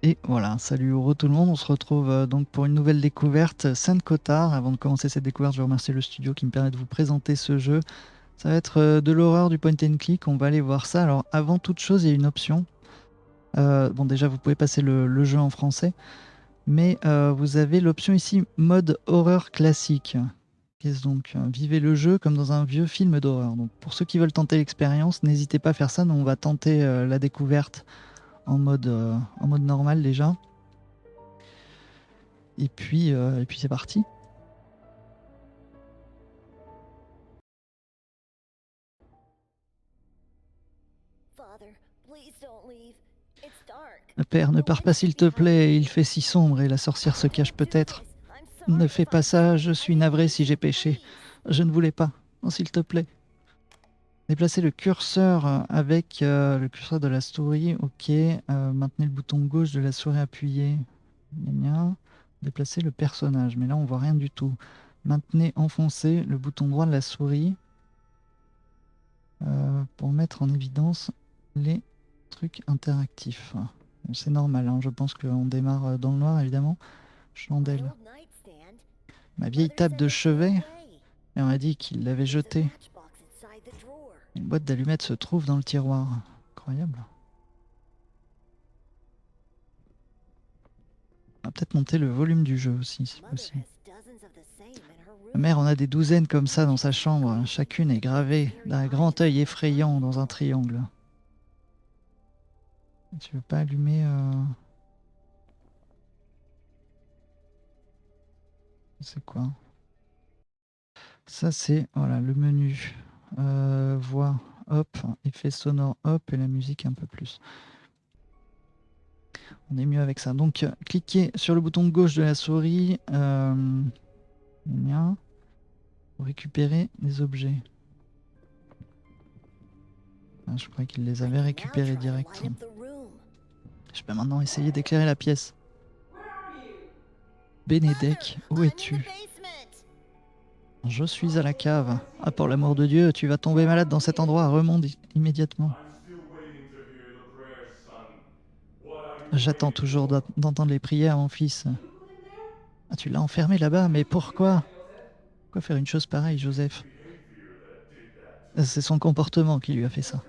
Et voilà, salut heureux tout le monde, on se retrouve donc pour une nouvelle découverte Saint Kotar. Avant de commencer cette découverte, je remercie le studio qui me permet de vous présenter ce jeu. Ça va être de l'horreur, du point and click, on va aller voir ça. Alors avant toute chose, il y a une option. Bon déjà, vous pouvez passer le jeu en français, mais vous avez l'option ici mode horreur classique. Qu'est-ce donc vivez le jeu comme dans un vieux film d'horreur. Donc pour ceux qui veulent tenter l'expérience, n'hésitez pas à faire ça. Nous, on va tenter la découverte en mode normal déjà. Et puis c'est parti. Père, ne pars pas s'il te plaît, il fait si sombre et la sorcière se cache peut-être. Ne fais pas ça, je suis navré si j'ai péché. Je ne voulais pas. Oh, s'il te plaît. Déplacez le curseur avec le curseur de la souris. Ok. Maintenez le bouton gauche de la souris appuyé. Gna. Déplacez le personnage. Mais là, on voit rien du tout. Maintenez enfoncé le bouton droit de la souris pour mettre en évidence les trucs interactifs. Bon, c'est normal, hein, je pense qu'on démarre dans le noir évidemment. Chandelle. Ma vieille table de chevet, et on m'a dit qu'il l'avait jetée. Une boîte d'allumettes se trouve dans le tiroir. Incroyable. On va peut-être monter le volume du jeu aussi, si possible. Ma mère en a des douzaines comme ça dans sa chambre. Chacune est gravée d'un grand œil effrayant dans un triangle. Tu veux pas allumer C'est quoi? Ça, c'est voilà, le menu. Voix, hop, effet sonore, hop, et la musique un peu plus. On est mieux avec ça. Donc, cliquez sur le bouton gauche de la souris pour récupérer des objets. Ah, je croyais qu'il les avait récupérés direct. Je peux maintenant essayer d'éclairer la pièce. Bénédek, où es-tu? Je suis à la cave. Ah, pour l'amour de Dieu, tu vas tomber malade dans cet endroit. Remonte immédiatement. J'attends toujours d'entendre les prières, mon fils. Ah, tu l'as enfermé là-bas, mais pourquoi? Pourquoi faire une chose pareille, Joseph? C'est son comportement qui lui a fait ça.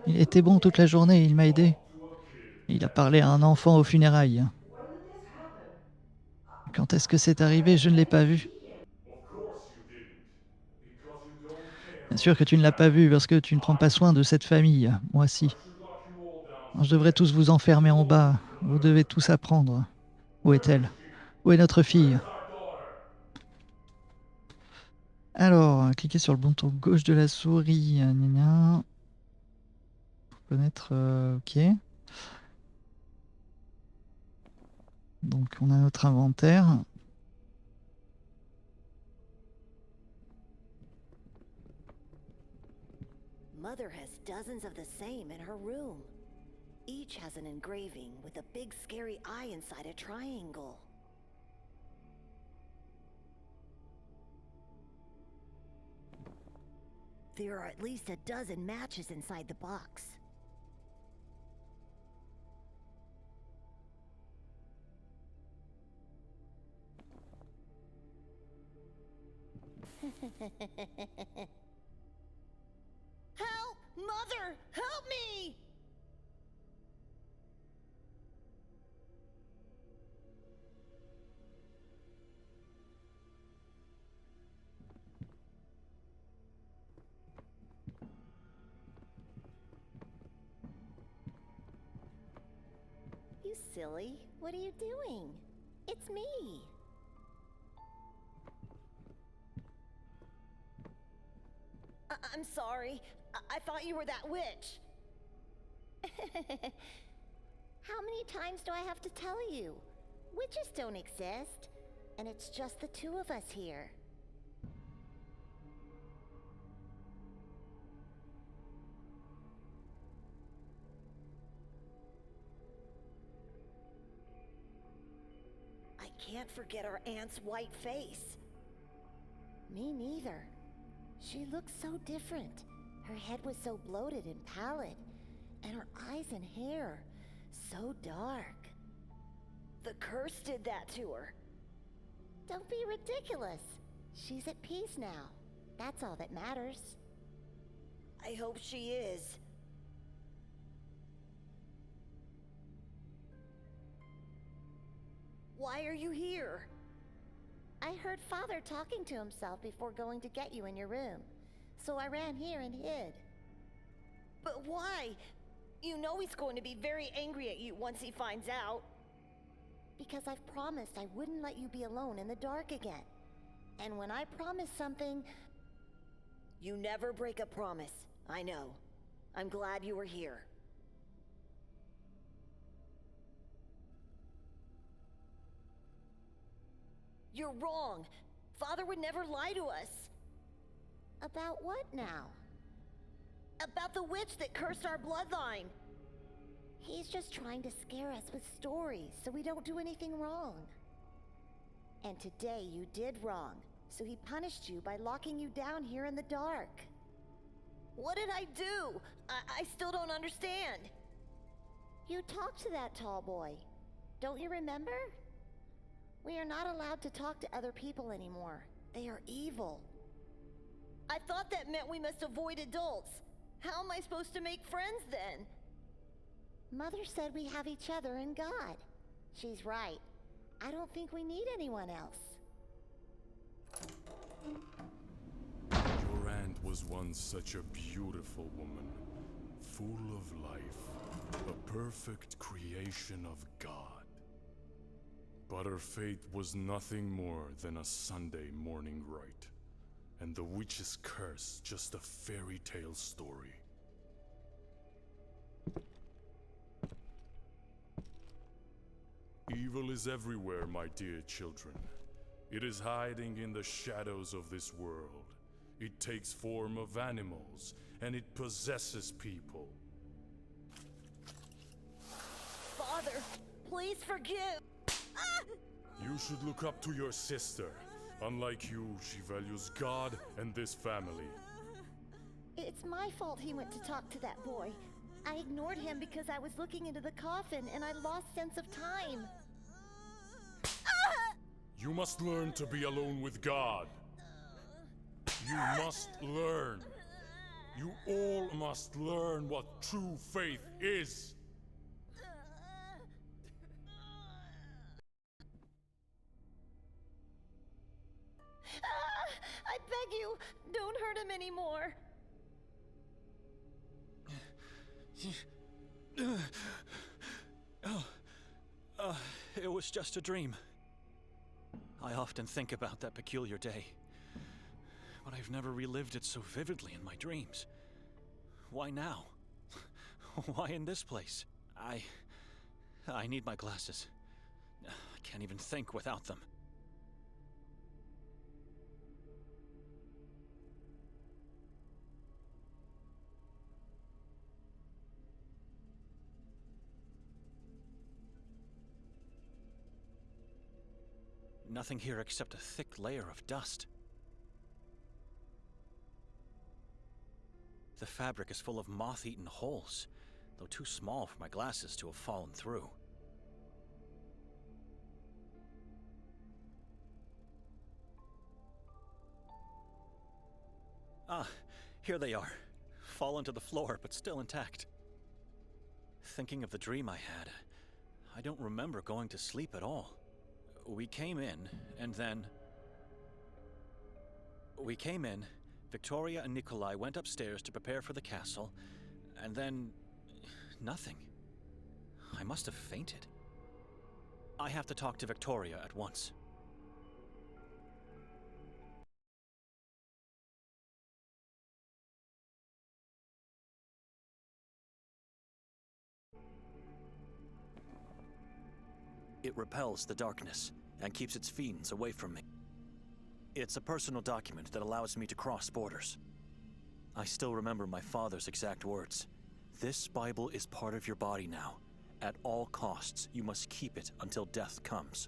Il était bon toute la journée, il m'a aidé. Il a parlé à un enfant aux funérailles. Quand est-ce que c'est arrivé? Je ne l'ai pas vu. Bien sûr que tu ne l'as pas vu parce que tu ne prends pas soin de cette famille. Moi si. Je devrais tous vous enfermer en bas. Vous devez tous apprendre. Où est-elle? Où est notre fille? Alors, cliquez sur le bouton gauche de la souris. Gna gna. Pour connaître. Ok. Donc, on a notre inventaire. Mother has dozens of the same in her room. Each has an engraving with a big scary eye inside a triangle. There are at least a dozen matches inside the box. Help! Mother! Help me! You silly. What are you doing? It's me. I'm sorry. I thought you were that witch. How many times do I have to tell you? Witches don't exist. And it's just the two of us here. I can't forget our aunt's white face. Me neither. She looked so different. Her head was so bloated and pallid, and her eyes and hair. So dark. The curse did that to her. Don't be ridiculous. She's at peace now. That's all that matters. I hope she is. Why are you here? I heard Father talking to himself before going to get you in your room. So I ran here and hid. But why? You know he's going to be very angry at you once he finds out. Because I've promised I wouldn't let you be alone in the dark again. And when I promise something... You never break a promise. I know. I'm glad you were here. You're wrong. Father would never lie to us. About what now? About the witch that cursed our bloodline. He's just trying to scare us with stories so we don't do anything wrong. And today you did wrong, so he punished you by locking you down here in the dark. What did I do? I still don't understand. You talked to that tall boy. Don't you remember? We are not allowed to talk to other people anymore. They are evil. I thought that meant we must avoid adults. How am I supposed to make friends then? Mother said we have each other and God. She's right. I don't think we need anyone else. Your aunt was once such a beautiful woman, full of life, a perfect creation of God. But her fate was nothing more than a Sunday morning rite, and the witch's curse just a fairy tale story. Evil is everywhere, my dear children. It is hiding in the shadows of this world. It takes form of animals, and it possesses people. Father, please forgive. You should look up to your sister. Unlike you, she values God and this family. It's my fault he went to talk to that boy. I ignored him because I was looking into the coffin and I lost sense of time. You must learn to be alone with God. You must learn. You all must learn what true faith is. I beg you, don't hurt him anymore. It was just a dream. I often think about that peculiar day, but I've never relived it so vividly in my dreams. Why now? Why in this place? I need my glasses. I can't even think without them. Nothing here except a thick layer of dust. The fabric is full of moth-eaten holes, though too small for my glasses to have fallen through. Ah, here they are. Fallen to the floor, but still intact. Thinking of the dream I had, I don't remember going to sleep at all. We came in, Victoria and Nikolai went upstairs to prepare for the castle, and then... nothing. I must have fainted. I have to talk to Victoria at once. It repels the darkness and keeps its fiends away from me. It's a personal document that allows me to cross borders. I still remember my father's exact words. This Bible is part of your body now. At all costs, you must keep it until death comes.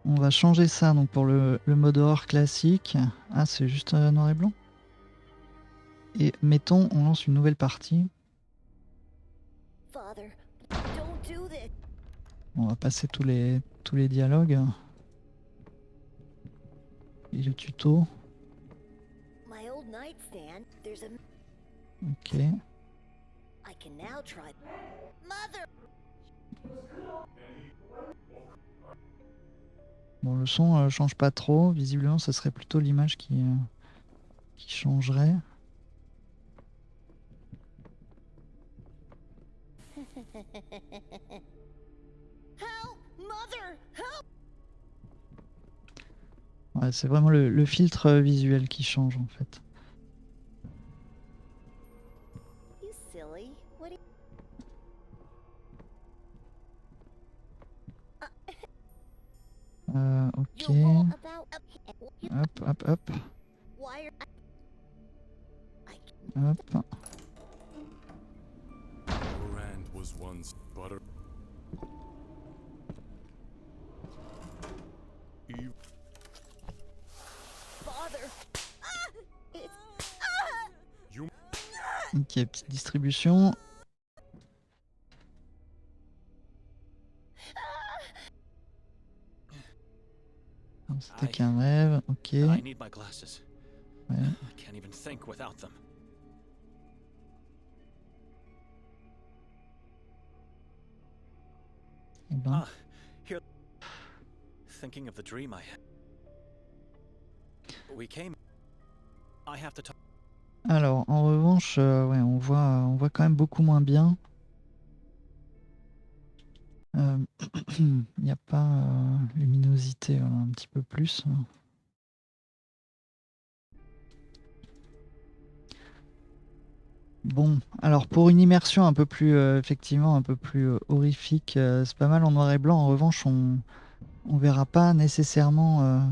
On va changer ça donc pour le mode horreur classique. Ah, c'est juste noir et blanc. Et mettons, on lance une nouvelle partie. Father, don't do this. On va passer tous les dialogues. Et le tuto. My old nightstand, there's a... Ok. I can now try... Mother! Bon, le son change pas trop. Visiblement, ce serait plutôt l'image qui changerait. Help! Mother! Help! Ouais, c'est vraiment le filtre visuel qui change en fait. You silly. What do Ok. you... all about... Hop, hop, hop. Why are... Hop. Your hand was once butter. Eve Father! Ah! It's... Ah! You Ok, petite distribution. C'était qu'un rêve. Ok. I need my glasses. Ouais. I can't even think without them. Eh ben. Ah, here. Thinking of the dream I had. We came. I have to talk. Alors, en revanche, ouais, on voit quand même beaucoup moins bien. Il n'y a pas luminosité, voilà, un petit peu plus. Bon, alors pour une immersion un peu plus, effectivement, un peu plus horrifique, c'est pas mal en noir et blanc. En revanche, on verra pas nécessairement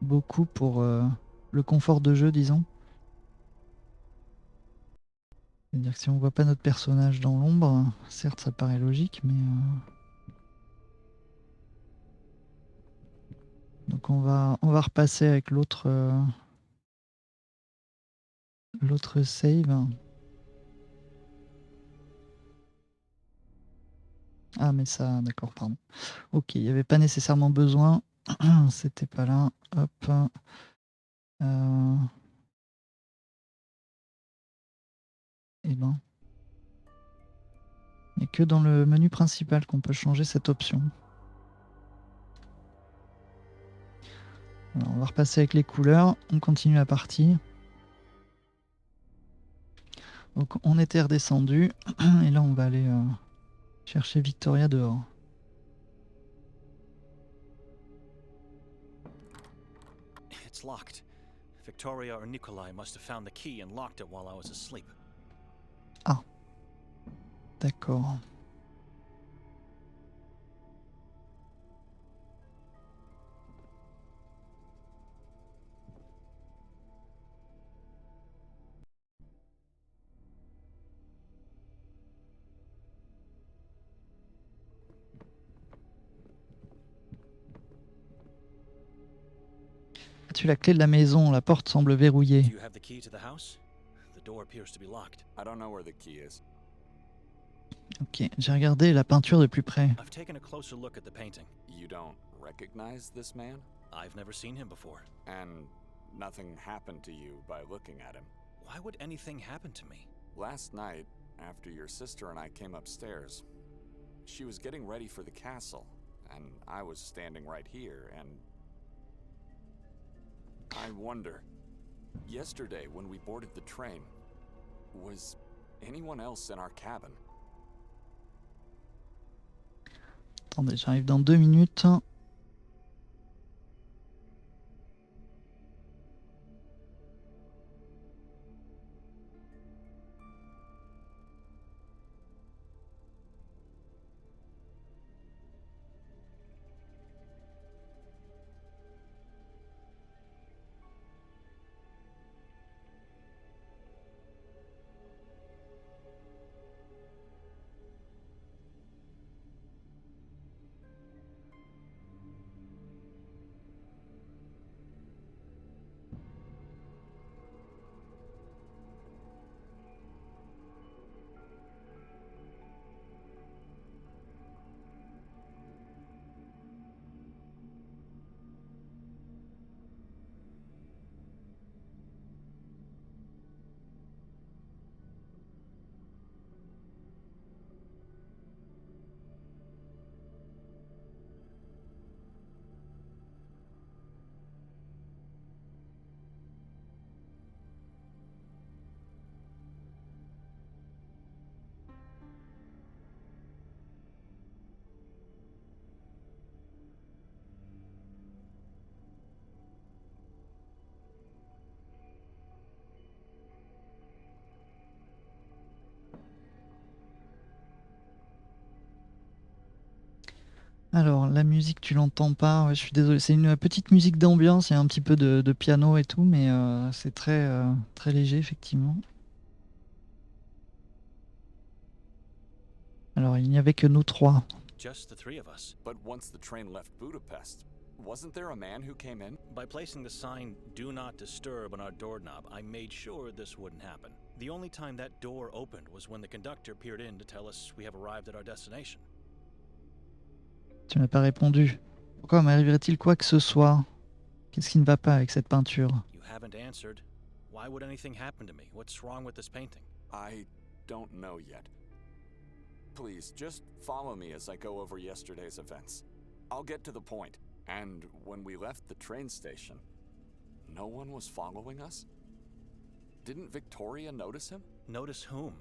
beaucoup pour le confort de jeu, disons. C'est-à-dire que si on voit pas notre personnage dans l'ombre, certes ça paraît logique, mais... Donc on va repasser avec l'autre save. Ah mais ça, d'accord, pardon. Ok, il n'y avait pas nécessairement besoin. C'était pas là. Hop. Et ben. Il n'y a que dans le menu principal qu'on peut changer cette option. Alors, on va repasser avec les couleurs. On continue la partie. Donc on était redescendu. Et là on va aller chercher Victoria dehors. It's locked. Victoria or Nikolai must have found the key and locked it while I was asleep. Ah. D'accord. As-tu la clé de la maison? La porte semble Do verrouillée. you have the key to the house? The door appears to be locked. I don't know where the key is. Ok, j'ai regardé la peinture de plus près. I've taken a closer look at the painting. You don't recognize this man? I've never seen him before. And nothing happened to you by looking at him? Why would anything happen to me? Last night, after your sister and I came upstairs, she was getting ready for the castle, and I was standing right here, and I wonder, yesterday when we boarded the train, was anyone else in our cabin? Attendez, j'arrive dans 2 minutes. Alors, la musique, tu l'entends pas. Ouais, je suis désolé. C'est une petite musique d'ambiance. Il y a un petit peu de piano et tout, mais c'est très léger, effectivement. Alors, il n'y avait que nous trois. Just the three of us. But once the train left Budapest, wasn't there a man who came in? By placing the sign, "Do not disturb" on our doorknob, I made sure this wouldn't happen. The only time that door opened was when the conductor peered in to tell us we have arrived at our destination. Tu n'as pas répondu. Pourquoi m'arriverait-il quoi que ce soit? Qu'est-ce qui ne va pas avec cette peinture? You haven't answered. Why would anything happen to me? What's wrong with this painting? I don't know yet. Please, just follow me as I go over yesterday's events. I'll get to the point. And when we left the train station, no one was following us? Didn't Victoria notice him? Notice whom?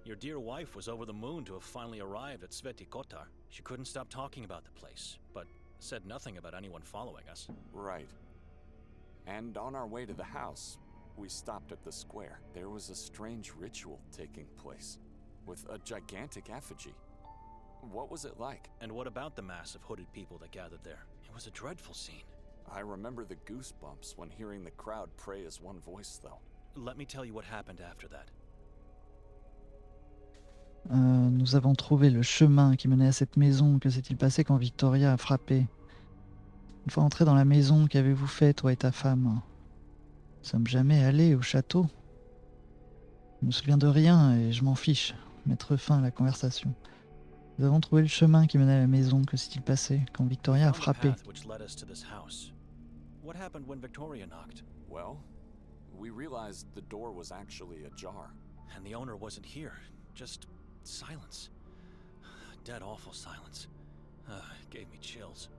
Your dear wife was over the moon to have finally arrived at Saint Kotar. She couldn't stop talking about the place, but said nothing about anyone following us. Right. And on our way to the house, we stopped at the square. There was a strange ritual taking place, with a gigantic effigy. What was it like? And what about the mass of hooded people that gathered there? It was a dreadful scene. I remember the goosebumps when hearing the crowd pray as one voice, though. Let me tell you what happened after that. Nous avons trouvé le chemin qui menait à cette maison. Que s'est-il passé quand Victoria a frappé? Une fois entré dans la maison, qu'avez-vous fait, toi et ta femme? Nous ne sommes jamais allés au château. Je me souviens de rien et je m'en fiche. Mettre fin à la conversation. Nous avons trouvé le chemin qui menait à la maison. Que s'est-il passé quand Victoria a Found the frappé? path which led us to this house. What happened when Victoria knocked? Well, we realized the door was actually ajar. And the owner wasn't here. Just silence. Dead awful silence. It gave me chills.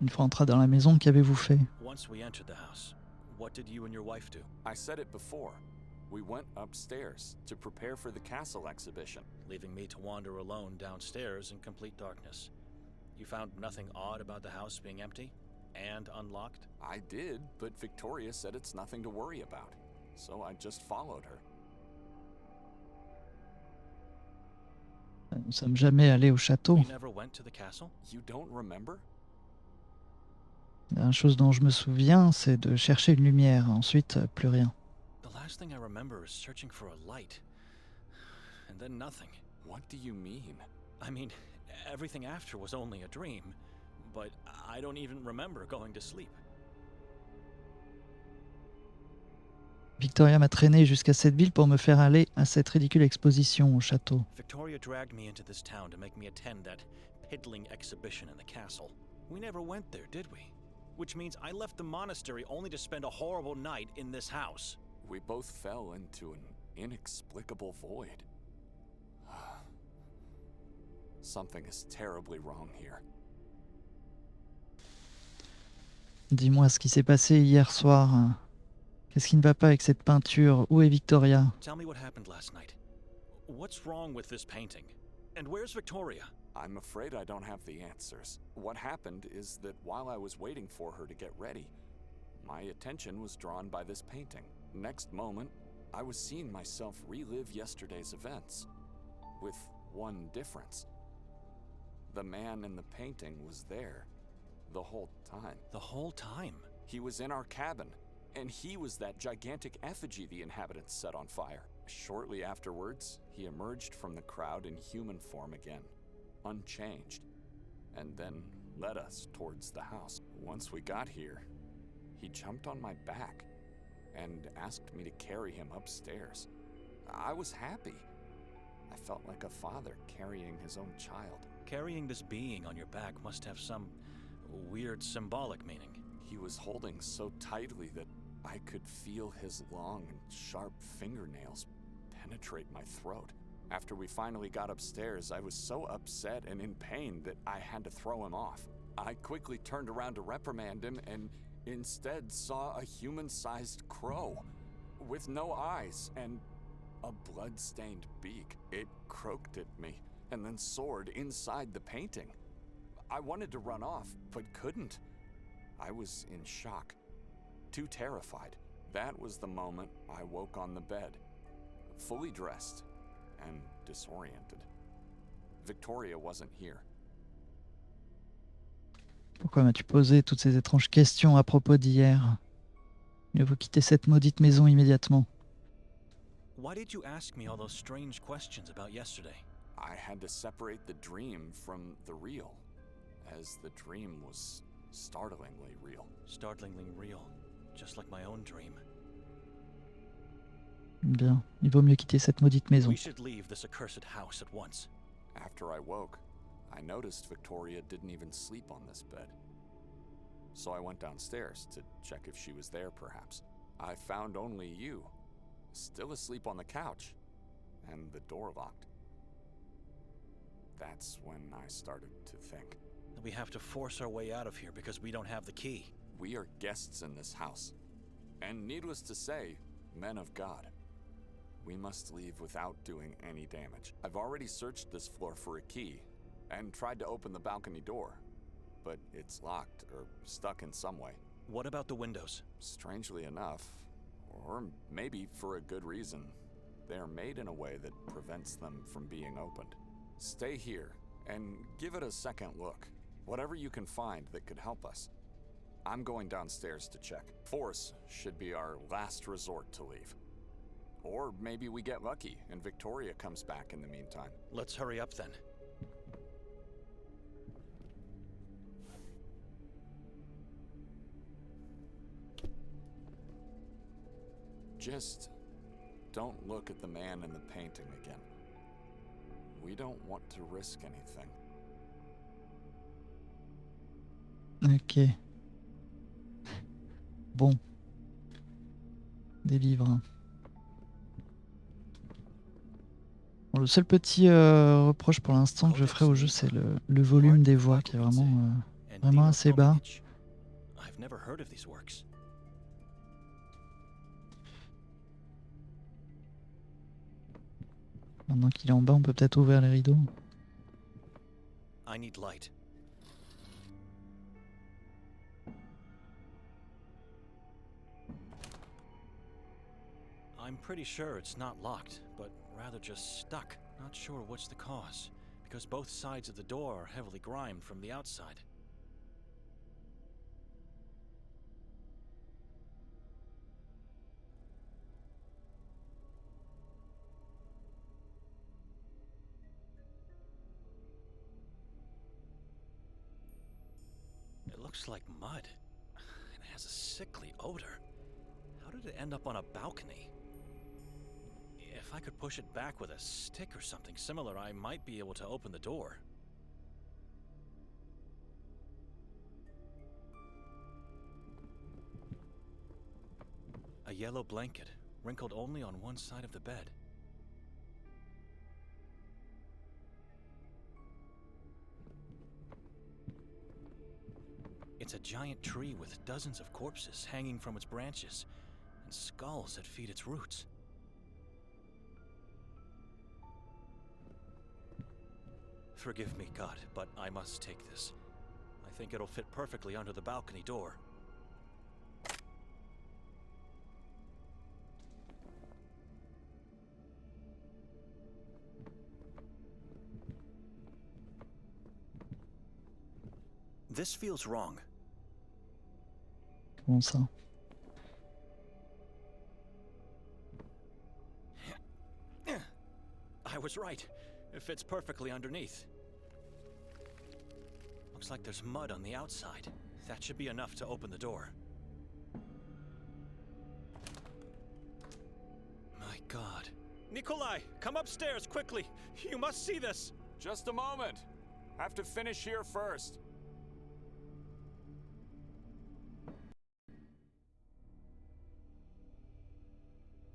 Une fois entré dans la maison, qu'avez-vous fait? Once we entered the house, what did you and your wife do? I said it before. We went upstairs to prepare for the castle exhibition. Leaving me to wander alone downstairs in complete darkness. You found nothing odd about the house being empty and unlocked? I did, but Victoria said it's nothing to worry about. So I just followed her. Nous ne sommes jamais allés au château. We never went to the castle? You don't remember? La dernière chose dont je me souviens, c'est de chercher une lumière. Ensuite, plus rien. The last thing I remember is searching for a light. And then nothing. What do you mean? I mean, everything after was only a dream, but I don't even remember going to sleep. Victoria m'a traîné jusqu'à cette ville pour me faire aller à cette ridicule exposition au château. Victoria dragged me into this town to make me attend that piddling exhibition in the castle. We never went there, did we? Which means I left the monastery only to spend a horrible night in this house. We both fell into an inexplicable void. Something is terribly wrong here. Dis-moi ce qui s'est passé hier soir. Qu'est-ce qui ne va pas avec cette peinture? Où est Victoria? Tell me what happened last night. What's wrong with this painting? And where's Victoria? I'm afraid I don't have the answers. What happened is that while I was waiting for her to get ready, my attention was drawn by this painting. Next moment, I was seeing myself relive yesterday's events, with one difference. The man in the painting was there the whole time. The whole time? He was in our cabin, and he was that gigantic effigy the inhabitants set on fire. Shortly afterwards, he emerged from the crowd in human form again, unchanged, and then led us towards the house. Once we got here, he jumped on my back and asked me to carry him upstairs. I was happy. I felt like a father carrying his own child. Carrying this being on your back must have some weird symbolic meaning. He was holding so tightly that I could feel his long and sharp fingernails penetrate my throat. After we finally got upstairs, I was so upset and in pain that I had to throw him off. I quickly turned around to reprimand him and instead saw a human-sized crow with no eyes and a blood-stained beak. It croaked at me and then soared inside the painting. I wanted to run off, but couldn't. I was in shock, too terrified. That was the moment I woke on the bed, fully dressed and disoriented. Victoria wasn't here. Pourquoi m'as-tu posé toutes ces étranges questions à propos d'hier? Mieux vaut quitter cette maudite maison immédiatement. Why did you ask me all those strange questions about yesterday? I had to separate the dream from the real, as the dream was startlingly real. Startlingly real, just like my own dream. Bien, il vaut mieux quitter cette maudite maison. We should leave this accursed house at once. After I woke, I noticed Victoria didn't even sleep on this bed. So I went downstairs to check if she was there, perhaps. I found only you, still asleep on the couch, and the door locked. That's when I started to think. We have to force our way out of here because we don't have the key. We are guests in this house, and needless to say, men of God. We must leave without doing any damage. I've already searched this floor for a key, and tried to open the balcony door, but it's locked or stuck in some way. What about the windows? Strangely enough, or maybe for a good reason, they are made in a way that prevents them from being opened. Stay here, and give it a second look. Whatever you can find that could help us. I'm going downstairs to check. Force should be our last resort to leave. Or maybe we get lucky and Victoria comes back in the meantime. Let's hurry up then. Just don't look at the man in the painting again. We don't want to risk anything. Ok. Bon. Des livres. Bon, le seul petit reproche pour l'instant que je ferai au jeu, c'est le volume des voix qui est vraiment assez bas. I've never heard of these works. Maintenant qu'il est en bas, on peut peut-être ouvrir les rideaux. I need light. I'm pretty sure it's not locked, but rather just stuck. Not sure what's the cause, because both sides of the door are heavily grimed from the outside. It looks like mud. It has a sickly odor. How did it end up on a balcony? If I could push it back with a stick or something similar, I might be able to open the door. A yellow blanket, wrinkled only on one side of the bed. It's a giant tree with dozens of corpses hanging from its branches, and skulls that feed its roots. Forgive me, God, but I must take this. I think it'll fit perfectly under the balcony door. This feels wrong. Comment ça? I was right. It fits perfectly underneath. Looks like there's mud on the outside. That should be enough to open the door. My God. Nikolai, come upstairs quickly. You must see this. Just a moment. Have to finish here first.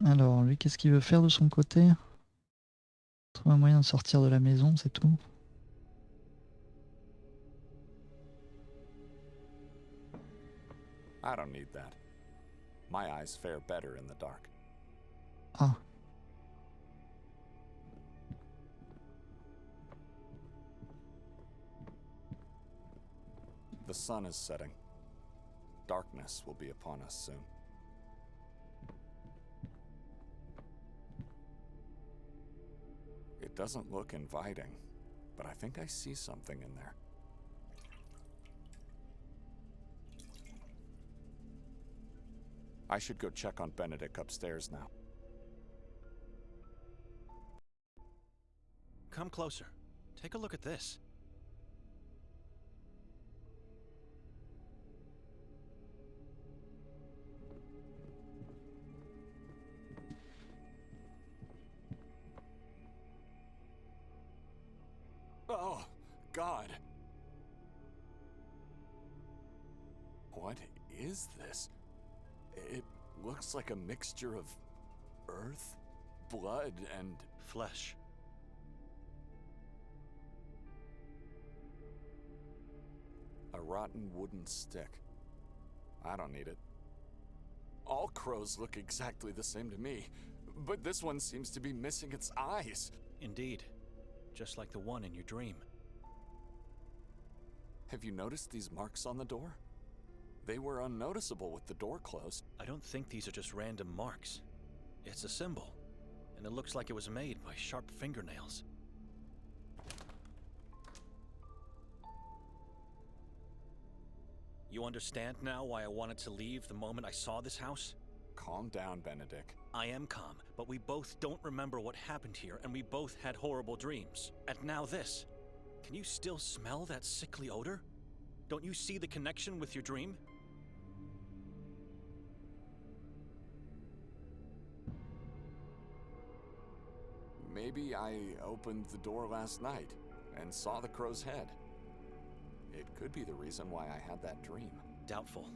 Alors, lui, qu'est-ce qu'il veut faire de son côté? Trouver un moyen de sortir de la maison, c'est tout. I don't need that. My eyes fare better in the dark. Ah. The sun is setting. Darkness will be upon us soon. It doesn't look inviting, but I think I see something in there. I should go check on Benedict upstairs now. Come closer. Take a look at this. Oh, God. What is this? It looks like a mixture of earth, blood, and Flesh. a rotten wooden stick. I don't need it. All crows look exactly the same to me, but this one seems to be missing its eyes. Indeed. Just like the one in your dream. Have you noticed these marks on the door? They were unnoticeable with the door closed. I don't think these are just random marks. It's a symbol, and it looks like it was made by sharp fingernails. You understand now why I wanted to leave the moment I saw this house? Calm down, Benedict. I am calm, but we both don't remember what happened here, and we both had horrible dreams. And now this. Can you still smell that sickly odor? Don't you see the connection with your dream? Maybe I opened the door last night and saw the crow's head. It could be the reason why I had that dream. Doubtful.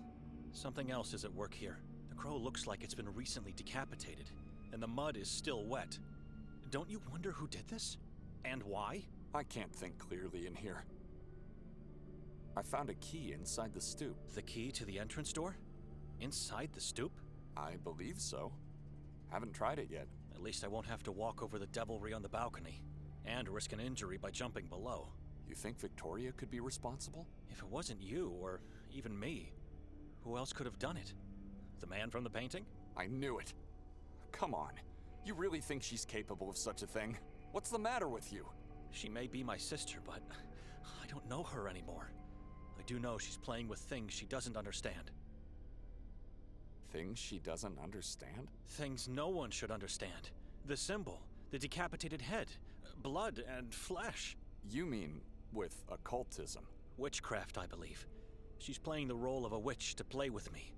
Something else is at work here. The crow looks like it's been recently decapitated, and the mud is still wet. Don't you wonder who did this? And why? I can't think clearly in here. I found a key inside the stoop. The key to the entrance door? Inside the stoop? I believe so. Haven't tried it yet. At least I won't have to walk over the devilry on the balcony, and risk an injury by jumping below. You think Victoria could be responsible? If it wasn't you, or even me, who else could have done it? The man from the painting? I knew it. Come on. You really think she's capable of such a thing? What's the matter with you? She may be my sister, but I don't know her anymore. I do know she's playing with things she doesn't understand. Things she doesn't understand? Things no one should understand. The symbol, the decapitated head, blood and flesh. You mean with occultism? Witchcraft, I believe. She's playing the role of a witch to play with me,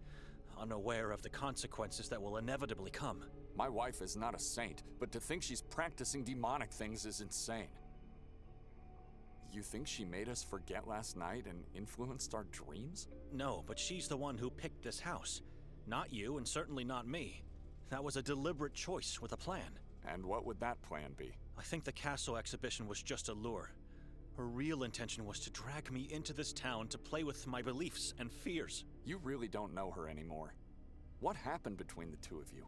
unaware of the consequences that will inevitably come. My wife is not a saint, but to think she's practicing demonic things is insane. You think she made us forget last night and influenced our dreams? No, but she's the one who picked this house. Not you, and certainly not me. That was a deliberate choice with a plan. And what would that plan be? I think the castle exhibition was just a lure. Her real intention was to drag me into this town to play with my beliefs and fears. You really don't know her anymore. What happened between the two of you?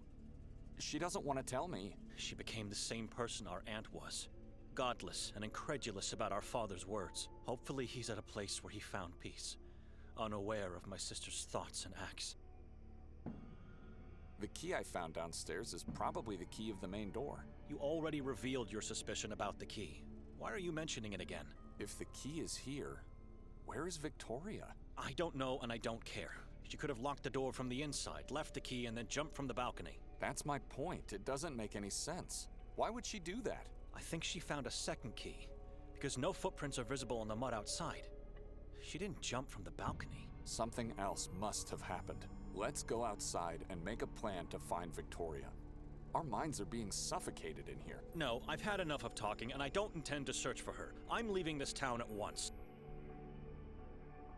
She doesn't want to tell me. She became the same person our aunt was. Godless and incredulous about our father's words. Hopefully he's at a place where he found peace, unaware of my sister's thoughts and acts. The key I found downstairs is probably the key of the main door. You already revealed your suspicion about the key. Why are you mentioning it again? If the key is here, where is Victoria? I don't know and I don't care. She could have locked the door from the inside, left the key, and then jumped from the balcony. That's my point. It doesn't make any sense. Why would she do that? I think she found a second key, because no footprints are visible on the mud outside. She didn't jump from the balcony. Something else must have happened. Let's go outside and make a plan to find Victoria. Our minds are being suffocated in here. No, I've had enough of talking, and I don't intend to search for her. I'm leaving this town at once.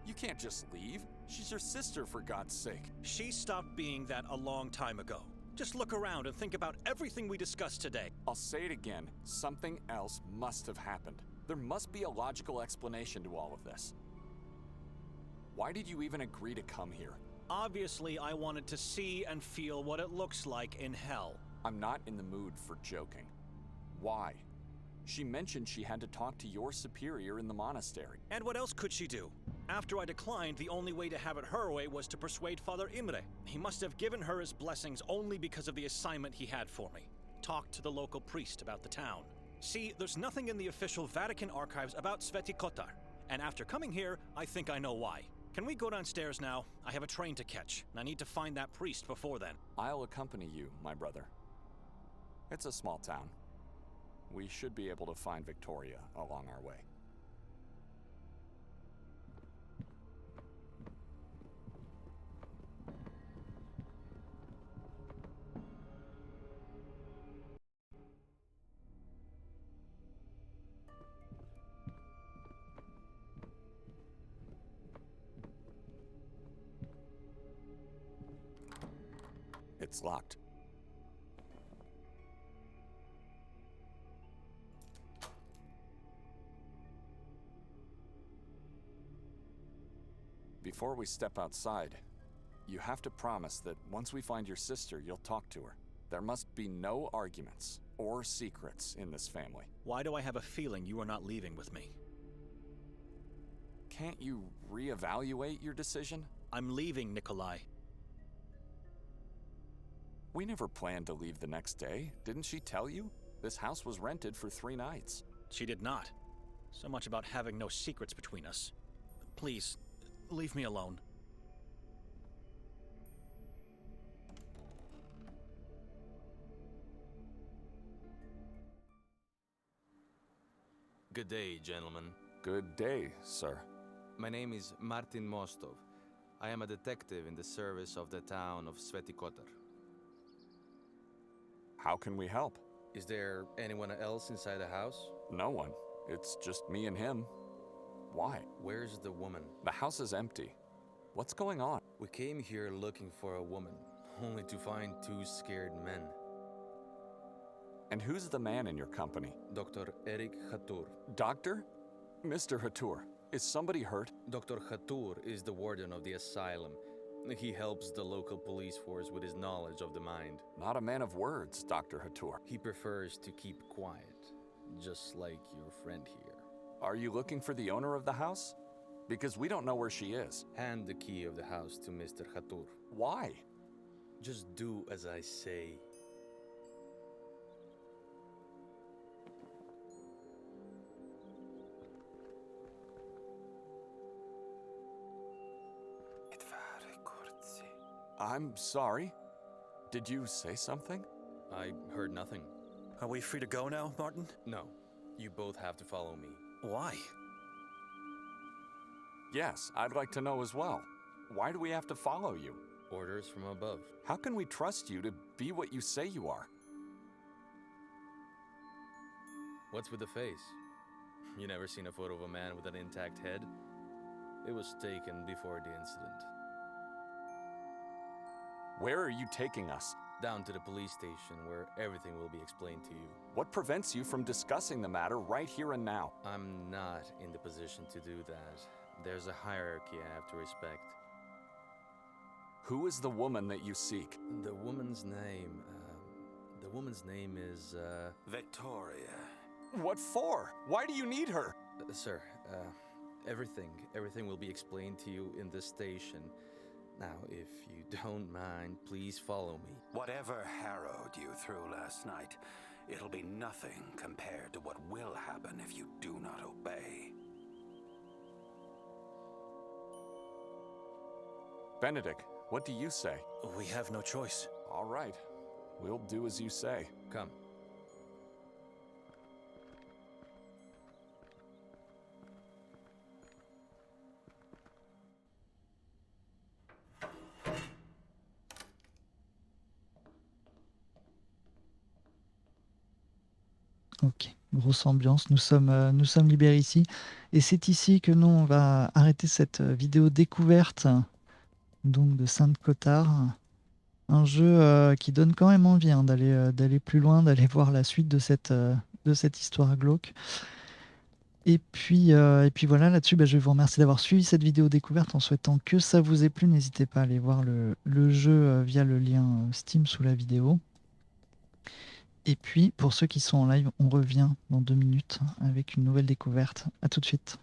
You can't just leave. She's your sister, for God's sake. She stopped being that a long time ago. Just look around and think about everything we discussed today. I'll say it again. Something else must have happened. There must be a logical explanation to all of this. Why did you even agree to come here? Obviously, I wanted to see and feel what it looks like in hell. I'm not in the mood for joking. Why? She mentioned she had to talk to your superior in the monastery. And what else could she do? After I declined, the only way to have it her way was to persuade Father Imre. He must have given her his blessings only because of the assignment he had for me. Talk to the local priest about the town. See, there's nothing in the official Vatican archives about Saint Kotar. And after coming here, I think I know why. Can we go downstairs now? I have a train to catch, and I need to find that priest before then. I'll accompany you, my brother. It's a small town. We should be able to find Victoria along our way. It's locked. Before we step outside, you have to promise that once we find your sister, you'll talk to her. There must be no arguments or secrets in this family. Why do I have a feeling you are not leaving with me? Can't you reevaluate your decision? I'm leaving, Nikolai. We never planned to leave the next day. Didn't she tell you? This house was rented for 3 nights. She did not. So much about having no secrets between us. Please, leave me alone. Good day, gentlemen. Good day, sir. My name is Martin Mostov. I am a detective in the service of the town of Saint Kotar. How can we help? Is there anyone else inside the house? No one. It's just me and him. Why? Where's the woman? The house is empty. What's going on? We came here looking for a woman, only to find 2 scared men. And who's the man in your company? Dr. Eric Hatur. Doctor? Mr. Hatur, is somebody hurt? Dr. Hatur is the warden of the asylum. He helps the local police force with his knowledge of the mind. Not a man of words, Dr. Hatur. He prefers to keep quiet, just like your friend here. Are you looking for the owner of the house? Because we don't know where she is. Hand the key of the house to Mr. Hatur. Why? Just do as I say. I'm sorry. Did you say something? I heard nothing. Are we free to go now, Martin? No, you both have to follow me. Why? Yes, I'd like to know as well. Why do we have to follow you? Orders from above. How can we trust you to be what you say you are? What's with the face? You never seen a photo of a man with an intact head? It was taken before the incident. Where are you taking us? Down to the police station where everything will be explained to you. What prevents you from discussing the matter right here and now? I'm not in the position to do that. There's a hierarchy I have to respect. Who is the woman that you seek? The woman's name is, Victoria. What for? Why do you need her? Sir, everything will be explained to you in this station. Now, if you don't mind, please follow me. Whatever harrowed you through last night, it'll be nothing compared to what will happen if you do not obey. Benedict, what do you say? We have no choice. All right. We'll do as you say. Come. Ok, grosse ambiance, nous sommes libérés ici. Et c'est ici que nous, on va arrêter cette vidéo découverte donc de Saint Kotar. Un jeu qui donne quand même envie hein, d'aller plus loin, d'aller voir la suite de cette histoire glauque. Et puis voilà, là-dessus, je vais vous remercier d'avoir suivi cette vidéo découverte en souhaitant que ça vous ait plu. N'hésitez pas à aller voir le jeu via le lien Steam sous la vidéo. Et puis, pour ceux qui sont en live, on revient dans 2 minutes avec une nouvelle découverte. À tout de suite.